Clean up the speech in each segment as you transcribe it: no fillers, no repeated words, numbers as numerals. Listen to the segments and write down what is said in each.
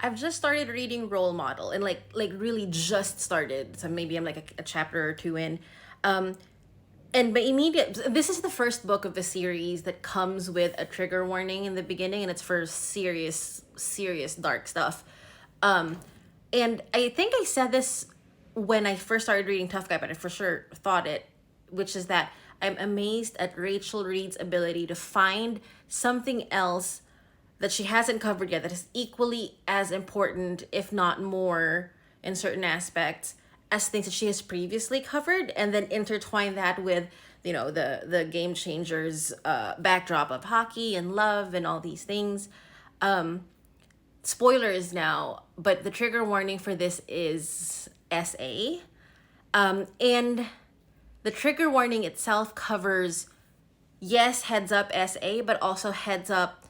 I've just started reading Role Model, and like really just started. So maybe I'm like a chapter or two in. Um, and my immediate this is the first book of the series that comes with a trigger warning in the beginning, and it's for serious dark stuff. And I think I said this when I first started reading Tough Guy, but I for sure thought it, which is that I'm amazed at Rachel Reed's ability to find something else that she hasn't covered yet that is equally as important, if not more, in certain aspects as things that she has previously covered, and then intertwine that with the game changers backdrop of hockey and love and all these things. Spoilers now, but the trigger warning for this is SA. And the trigger warning itself covers, yes, heads up SA, but also heads up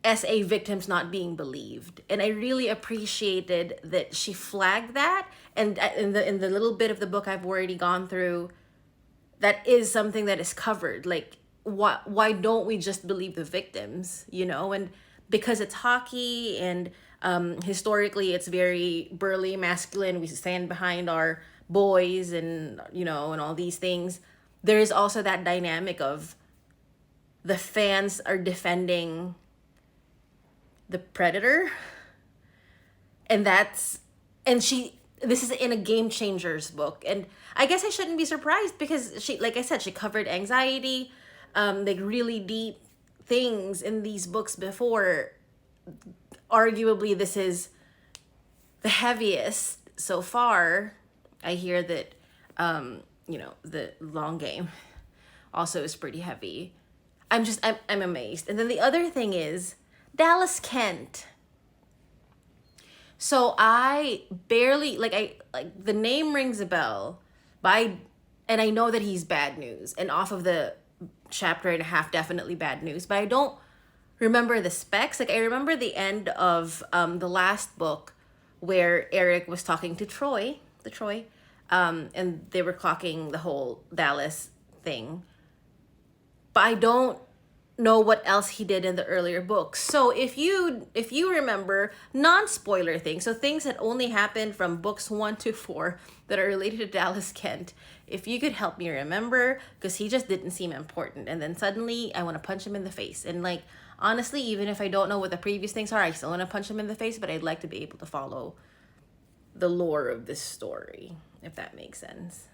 SA victims not being believed. And I really appreciated that she flagged that. And in the little bit of the book I've already gone through, that is something that is covered. Like, why don't we just believe the victims, and because it's hockey, and historically it's very burly masculine, we stand behind our boys, and and all these things. There is also that dynamic of the fans are defending the predator, and she this is in a Game Changers book, and I guess I shouldn't be surprised because she, like I said, she covered anxiety, like really deep things in these books before. Arguably, this is the heaviest so far. I hear that the Long Game also is pretty heavy. I'm amazed. And then the other thing is Dallas Kent. So I barely like the name rings a bell, but and I know that he's bad news, and off of the chapter and a half, definitely bad news. But I don't remember the specs. Like, I remember the end of the last book where Eric was talking to Troy, and they were clocking the whole Dallas thing. But I don't know what else he did in the earlier books. So if you remember non-spoiler things, so things that only happened from books 1 to 4 that are related to Dallas Kent, if you could help me remember, because he just didn't seem important, and then suddenly I want to punch him in the face. And like, honestly, even if I don't know what the previous things are, I still want to punch him in the face, but I'd like to be able to follow the lore of this story, if that makes sense.